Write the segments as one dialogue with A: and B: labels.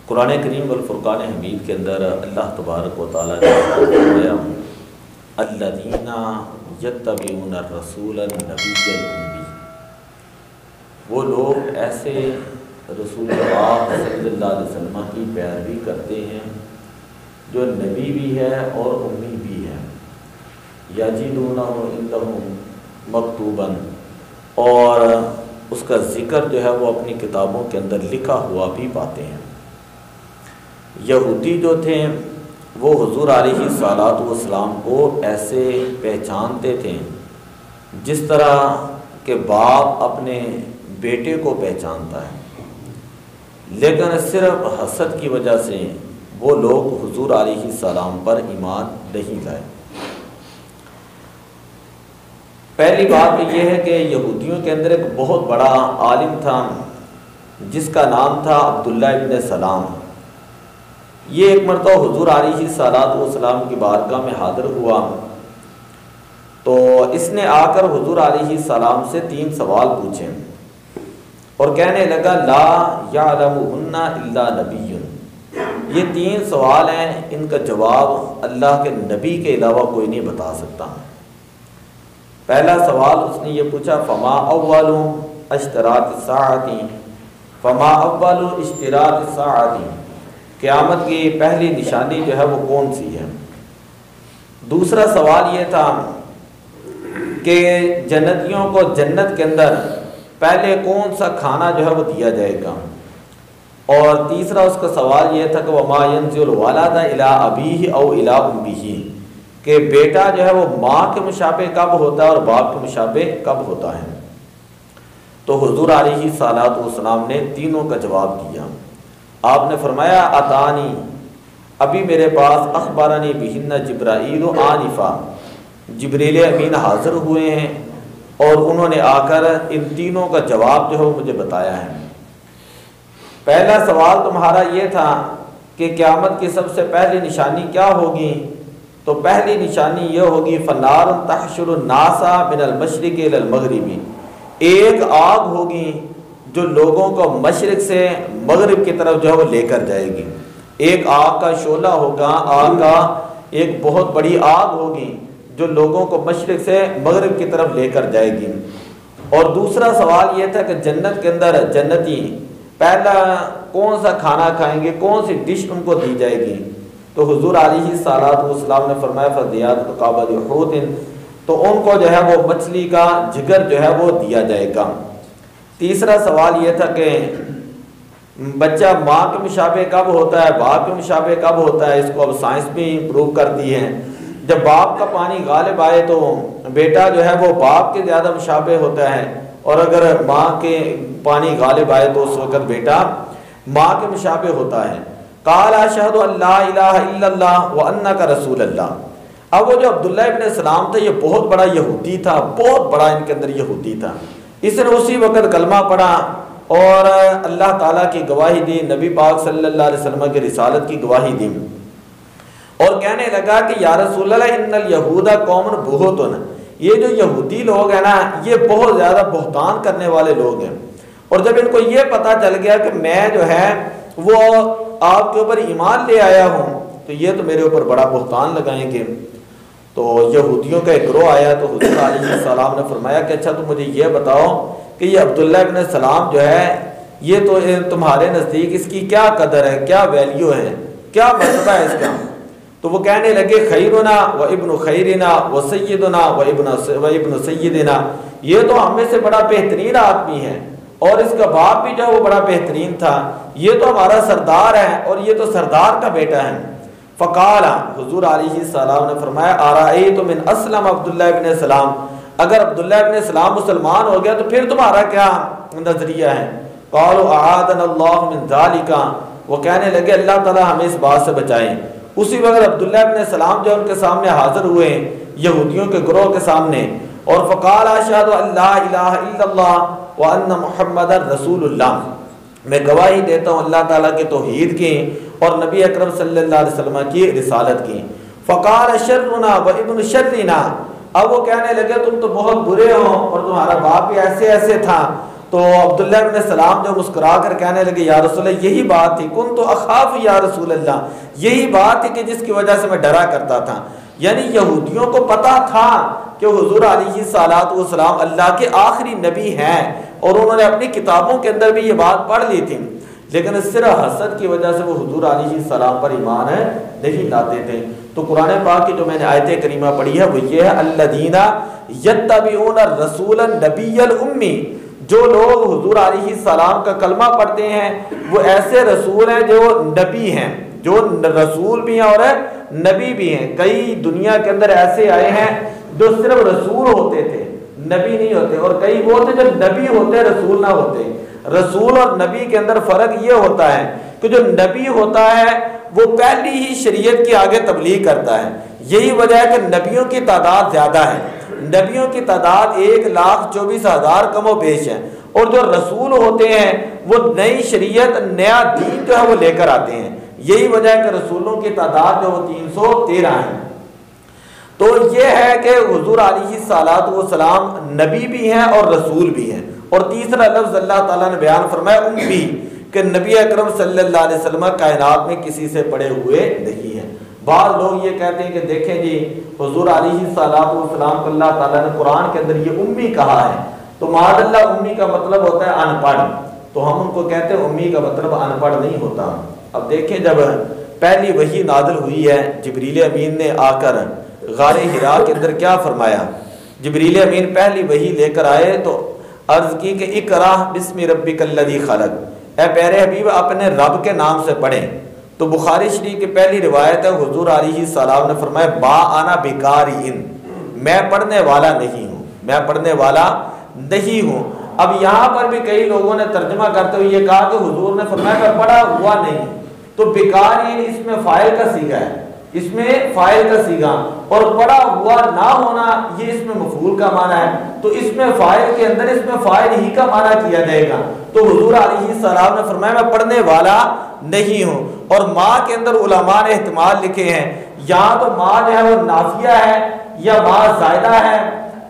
A: قرآن کریم والفرقان حمید کے اندر اللہ تبارک و تعالیٰ نے فرمایا الذین یتبعون الرسول النبی الامی، وہ لوگ ایسے رسول اللہ صلی اللہ علیہ وسلم کی پیروی کرتے ہیں جو نبی بھی ہے اور امی بھی ہے، یجدونہ عندہم مکتوباً، اور اس کا ذکر جو ہے وہ اپنی کتابوں کے اندر لکھا ہوا بھی پاتے ہیں۔ یہودی جو تھے وہ حضور علیہ الصلوۃ والسلام کو ایسے پہچانتے تھے جس طرح کہ باپ اپنے بیٹے کو پہچانتا ہے، لیکن صرف حسد کی وجہ سے وہ لوگ حضور علیہ السلام پر ایمان نہیں لائے۔ پہلی بات یہ ہے کہ یہودیوں کے اندر ایک بہت بڑا عالم تھا جس کا نام تھا عبداللہ ابن سلام۔ یہ ایک مرتبہ حضور علیہ الصلوۃ والسلام کی بارگاہ میں حاضر ہوا تو اس نے آ کر حضور علیہ السلام سے 3 سوال پوچھے اور کہنے لگا لا یعلمہن الا نبی۔ یہ 3 سوال ہیں، ان کا جواب اللہ کے نبی کے علاوہ کوئی نہیں بتا سکتا۔ پہلا سوال اس نے یہ پوچھا فما اول اشتراط الساعۃ، فما اول اشتراط الساعۃ، قیامت کی پہلی نشانی جو ہے وہ کون سی ہے؟ دوسرا سوال یہ تھا کہ جنتیوں کو جنت کے اندر پہلے کون سا کھانا جو ہے وہ دیا جائے گا؟ اور تیسرا اس کا سوال یہ تھا کہ وما ينزل الولد الى ابیہ او الى امہ، کہ بیٹا جو ہے وہ ماں کے مشابہ کب ہوتا ہے اور باپ کے مشابہ کب ہوتا ہے؟ تو حضور علیہ الصلوۃ والسلام نے تینوں کا جواب دیا۔ آپ نے فرمایا اتانی، ابھی میرے پاس اخبرنی بہن جبرائیل آنفا، جبریل امین حاضر ہوئے ہیں اور انہوں نے آ کر ان تینوں کا جواب جو ہے وہ مجھے بتایا ہے۔ پہلا سوال تمہارا یہ تھا کہ قیامت کی سب سے پہلی نشانی کیا ہوگی؟ تو پہلی نشانی یہ ہوگی فنار تحشر الناس من المشرق الى المغرب، ایک آگ ہوگی جو لوگوں کو مشرق سے مغرب کی طرف جو ہے وہ لے کر جائے گی۔ ایک آگ کا شعلہ ہوگا، آگ کا ایک بہت بڑی آگ ہوگی جو لوگوں کو مشرق سے مغرب کی طرف لے کر جائے گی۔ اور دوسرا سوال یہ تھا کہ جنت کے اندر جنتی پہلا کون سا کھانا کھائیں گے، کون سی ڈش ان کو دی جائے گی؟ تو حضور علیہ الصلوۃ والسلام نے فرمایا فضیات قابل حوت، تو ان کو جو ہے وہ مچھلی کا جگر جو ہے وہ دیا جائے گا۔ تیسرا سوال یہ تھا کہ بچہ ماں کے مشابہ کب ہوتا ہے، باپ کے مشابہ کب ہوتا ہے؟ اس کو اب سائنس بھی پروو کرتی ہے، جب باپ کا پانی غالب آئے تو بیٹا جو ہے وہ باپ کے زیادہ مشابہ ہوتا ہے، اور اگر ماں کے پانی غالب آئے تو اس وقت بیٹا ماں کے مشابہ ہوتا ہے۔ قال اشہد ان لا الہ الا اللہ وانک رسول اللہ۔ اب وہ جو عبداللہ ابن سلام تھا یہ بہت بڑا یہودی تھا، بہت بڑا ان کے اندر یہودی تھا۔ اس نے اسی وقت کلمہ پڑھا اور اللہ تعالیٰ کی گواہی دی، نبی پاک صلی اللہ علیہ وسلم کی رسالت کی گواہی دی اور کہنے لگا کہ یا رسول اللہ ان الیہود قوم بہت، یہ جو یہودی لوگ ہیں نا یہ بہت زیادہ بہتان کرنے والے لوگ ہیں، اور جب ان کو یہ پتہ چل گیا کہ میں جو ہے وہ آپ کے اوپر ایمان لے آیا ہوں تو یہ تو میرے اوپر بڑا بہتان لگائیں گے۔ تو یہودیوں کا ایک گروہ آیا تو حضور علیہ السلام نے فرمایا کہ اچھا تم مجھے یہ بتاؤ کہ یہ عبداللہ ابن سلام جو ہے یہ تو تمہارے نزدیک اس کی کیا قدر ہے، کیا ویلیو ہے، کیا مرتبہ ہے اس کا؟ تو وہ کہنے لگے خیرنا و ابن خیرنا و سیدنا و ابن سیدنا، یہ تو ہم میں سے بڑا بہترین آدمی ہے اور اس کا باپ بھی جو ہے وہ بڑا بہترین تھا، یہ تو ہمارا سردار ہے اور یہ تو سردار کا بیٹا ہے۔ فقال، حضور علیہ السلام نے فرمایا ارائیت من اسلم عبداللہ ابن سلام، اگر عبداللہ ابن سلام مسلمان ہو گیا تو پھر تمہارا کیا نظریہ ہے؟ قالوا اعاذنا اللہ من ذالک، وہ کہنے لگے اللہ تعالی ہمیں اس بات سے بچائیں۔ اسی وقت عبداللہ ابن سلام جو ان کے سامنے حاضر ہوئے یہودیوں کے گروہ کے سامنے اور فقال اشہد ان لا الہ الا اللہ وان محمد رسول اللہ، میں گواہی دیتا ہوں اللہ تعالیٰ کی توحید کی اور نبی اکرم صلی اللہ علیہ وسلم کی رسالت کی۔ فقال شرنا و ابن شرنا، اب وہ کہنے لگے تم تو بہت برے ہو اور تمہارا باپ بھی ایسے ایسے تھا۔ تو تو عبداللہ بن سلام جو مسکرا کر کہنے لگے یا رسول اللہ یہی بات تھی، کنت اخاف یا رسول اللہ، یہی بات تھی کہ جس کی وجہ سے میں ڈرا کرتا تھا. یعنی یہودیوں کو پتا تھا کہ حضور علیہ الصلوۃ والسلام اللہ کے آخری نبی ہیں، اور انہوں نے اپنی کتابوں کے اندر بھی یہ بات پڑھ لی تھی، لیکن صرف حسد کی وجہ سے وہ حضور علیہ السلام پر ایمان نہیں لاتے تھے. تو قرآن پاک کی جو میں نے آیت کریمہ پڑھی ہے وہ یہ ہے الذین یتبعون الرسول النبی الامی، جو لوگ حضور علیہ السلام کا کلمہ پڑھتے ہیں وہ ایسے رسول ہیں جو نبی ہیں، جو رسول بھی ہیں اور نبی بھی ہیں. کئی دنیا کے اندر ایسے آئے ہیں جو صرف رسول ہوتے تھے، نبی نہیں ہوتے، اور کئی وہ ہوتے جو نبی ہوتے رسول نہ ہوتے. رسول اور نبی کے اندر فرق یہ ہوتا ہے کہ جو نبی ہوتا ہے وہ پہلی ہی شریعت کی آگے تبلیغ کرتا ہے. یہی وجہ ہے کہ نبیوں کی تعداد زیادہ ہے، نبیوں کی تعداد 1,24,000 کم و بیش ہے، اور جو رسول ہوتے ہیں وہ نئی شریعت نیا دین جو ہے وہ لے کر آتے ہیں. یہی وجہ ہے کہ رسولوں کی تعداد جو وہ 313 ہے. تو یہ ہے کہ حضور علیہ الصلوۃ والسلام نبی بھی ہیں اور رسول بھی ہیں. اور تیسرا لفظ اللہ تعالیٰ نے بیان فرمایا امی، کہ نبی اکرم صلی اللہ علیہ وسلم کائنات میں کسی سے پڑے ہوئے نہیں ہیں. بعض لوگ یہ کہتے ہیں کہ دیکھیں جی حضور علیہ الصلوۃ والسلام کو اللہ تعالیٰ نے قرآن کے اندر یہ امی کہا ہے، تو معاذ اللہ امی کا مطلب ہوتا ہے ان پڑھ، تو ہم ان کو کہتے ہیں امی کا مطلب ان پڑھ نہیں ہوتا. اب دیکھیں جب پہلی وحی نازل ہوئی ہے جبریل امین نے آ کر غار حرا کے اندر کیا فرمایا، جبریل امین پہلی وحی لے کر آئے تو عرض کی کہ اقرا بسم ربک الذی خلق، اے پیارے حبیب اپنے رب کے نام سے پڑھیں. تو بخاری شریف کی پہلی روایت ہے حضور علیہ السلام نے فرمایا با انا بقارئ، میں پڑھنے والا نہیں ہوں، میں پڑھنے والا نہیں ہوں. اب یہاں پر بھی کئی لوگوں نے ترجمہ کرتے ہوئے یہ کہا کہ حضور نے فرمایا میں پڑھا ہوا نہیں، تو بقارئ اس میں فاعل کا صیغہ ہے، اس میں فاعل کا صیغہ، اور پڑھا ہوا نہ ہونا یہ اس میں مفعول کا معنی ہے، تو اس میں فاعل کے اندر اس میں فاعل ہی کا معنی کیا جائے گا. تو حضور علیہ السلام نے فرمایا میں پڑھنے والا نہیں ہوں. اور ماں کے اندر علماء نے احتمال لکھے ہیں، یہاں تو ماں جو ہے وہ نافیہ ہے یا ماں زائدہ ہے،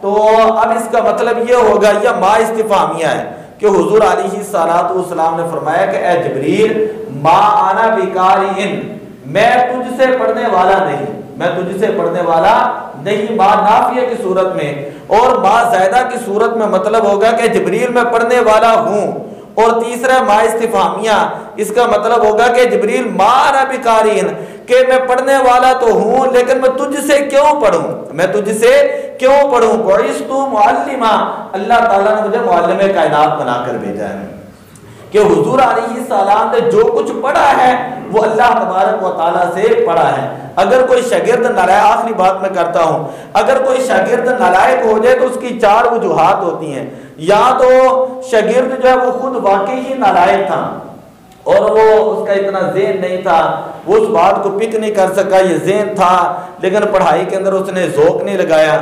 A: تو اب اس کا مطلب یہ ہوگا یا ماں استفہامیہ ہے کہ حضور علیہ السلام نے فرمایا کہ اے جبریل ما انا بقارئ، میں تجھ سے پڑھنے والا نہیں، میں تجھ سے پڑھنے والا نہیں. ما نافیہ کی صورت میں اور ما زائدہ کی صورت میں مطلب ہوگا کہ جبریل میں پڑھنے والا ہوں. اور تیسرا ما استفہامیہ، اس کا مطلب ہوگا کہ جبریل ما انا بقارئ، کہ میں پڑھنے والا تو ہوں لیکن میں تجھ سے کیوں پڑھوں، میں تجھ سے کیوں پڑھوں. بعثت معلما، اللہ تعالیٰ نے مجھے معلم کائنات بنا کر بھیجا ہے کہ حضور علیہ السلام نے جو کچھ پڑھا ہے وہ اللہ تبارک و تعالیٰ سے پڑھا ہے. اگر کوئی شاگرد نالائق، آخری بات میں کرتا ہوں، اگر کوئی شاگرد نالائق ہو جائے تو اس کی 4 وجوہات ہوتی ہیں. یا تو شاگرد جو ہے وہ خود واقعی ہی نالائق تھا اور وہ اس کا اتنا ذہن نہیں تھا، وہ اس بات کو پک نہیں کر سکا، یہ ذہن تھا لیکن پڑھائی کے اندر اس نے ذوق نہیں لگایا.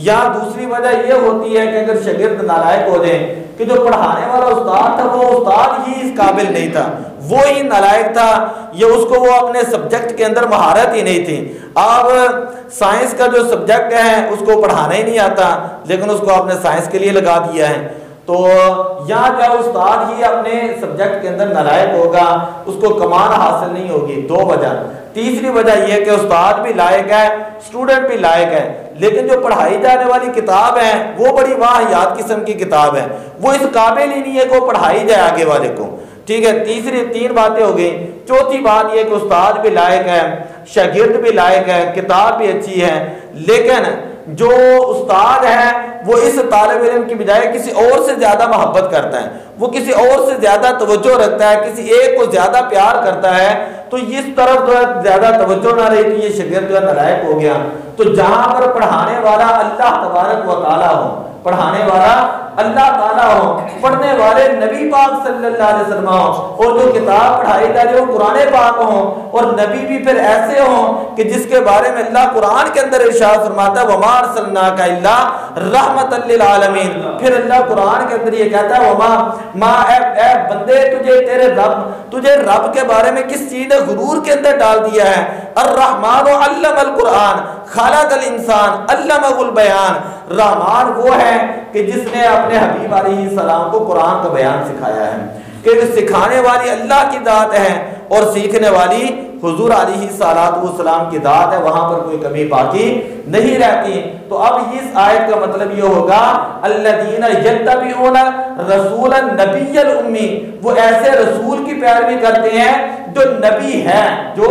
A: یا دوسری وجہ یہ ہوتی ہے کہ اگر شاگرد نالائق ہو جائے کہ جو پڑھانے والا استاد تھا وہ استاد ہی اس قابل نہیں تھا، وہ ہی نالائق تھا، یا اس کو وہ اپنے سبجیکٹ کے اندر مہارت ہی نہیں تھی. اب سائنس کا جو سبجیکٹ ہے اس کو پڑھانا ہی نہیں آتا لیکن اس کو آپ نے سائنس کے لیے لگا دیا ہے. تو یہاں کا استاد ہی اپنے سبجیکٹ کے اندر نالائق ہوگا، اس کو کمان حاصل نہیں ہوگی. 2 وجہ. تیسری وجہ یہ کہ استاد بھی لائق ہے، اسٹوڈنٹ بھی لائق ہے، لیکن جو پڑھائی جانے والی کتاب ہے وہ بڑی واہیات قسم کی کتاب ہے، وہ اس قابل ہی نہیں ہے کہ وہ پڑھائی جائے آگے والے کو. ٹھیک ہے، تیسری 3 باتیں ہو گئی. چوتھی بات یہ کہ استاد بھی لائق ہے، شاگرد بھی لائق ہے، کتاب بھی اچھی ہے، لیکن جو استاد ہے وہ اس طالب علم کی بجائے کسی اور سے زیادہ محبت کرتا ہے، وہ کسی اور سے زیادہ توجہ رکھتا ہے، کسی ایک کو زیادہ پیار کرتا ہے، تو اس طرف جو ہے زیادہ توجہ نہ رہی تو یہ شاگرد جو ہے نالائق ہو گیا. تو جہاں پر پڑھانے والا اللہ تبارک و تعالیٰ ہو، پڑھانے والا اللہ تعالیٰ ہو، پڑھنے والے نبی پاک صلی اللہ علیہ وسلم ہوں، اور جو کتاب پڑھائی جا رہی ہو قرآن پاک ہوں، اور نبی بھی پھر ایسے ہوں کہ جس کے بارے میں اللہ قرآن کے اندر ارشاد فرماتا ہے وَمَا أَرْسَلْنَاكَ إِلَّا رَحْمَةً لِّلْعَالَمِينَ. پھر اللہ قرآن کے اندر یہ کہتا ہے اے بندے تجھے رب کے بارے میں کس چیز نے غرور کے اندر ڈال دیا ہے. الرحمن علم القرآن، خلق الانسان علمہ البیان، رحمان وہ ہے کہ جس نے اپنے حبیب علیہ السلام کو قرآن کا بیان سکھایا ہے، کہ سکھانے والی اللہ کی ذات ہے اور سیکھنے والی حضور علیہ السلام کی ذات ہے، وہاں پر کوئی کمی باقی نہیں رہتی۔ تو اب اس آیت کا مطلب یہ ہوگا الذین یتبعون رسول النبی الامی، وہ ایسے رسول کی پیروی کرتے ہیں جو نبی ہے، جو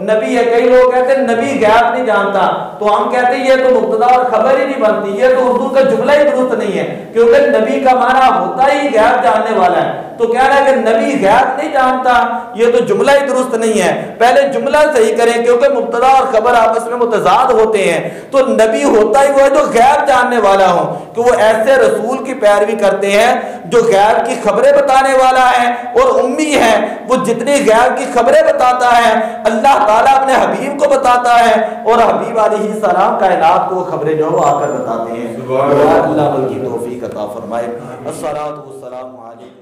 A: نبی ہے۔ کئی لوگ کہتے ہیں نبی غیب نہیں جانتا، تو ہم کہتے ہیں یہ تو مبتدا اور خبر ہی نہیں بنتی، یہ تو اردو کا جملہ ہی درست نہیں ہے، کیونکہ نبی کا معنی ہوتا ہی غیب جاننے والا ہے۔ تو کہہ رہا ہے کہ نبی غیب نہیں جانتا، یہ تو جملہ ہی درست نہیں ہے۔ پہلے جملہ صحیح کریں، کیونکہ مبتدا اور خبر آپس میں متضاد ہوتے ہیں۔ تو نبی ہوتا ہی وہ ہے جو غیب جاننے والا ہو، کہ وہ ایسے رسول کی پیروی کرتے ہیں جو غیب کی خبریں بتانے والا ہے، اور امی ہے وہ جتنی غیب کی خبریں بتاتا ہے اللہ تعالیٰ اپنے حبیب کو بتاتا ہے، اور حبیب علیہ السلام کائنات کو خبریں جو آ کر بتاتے ہیں۔ اللہ بلکی توفیق عطا فرمائے۔ الصلاۃ والسلام علیکم۔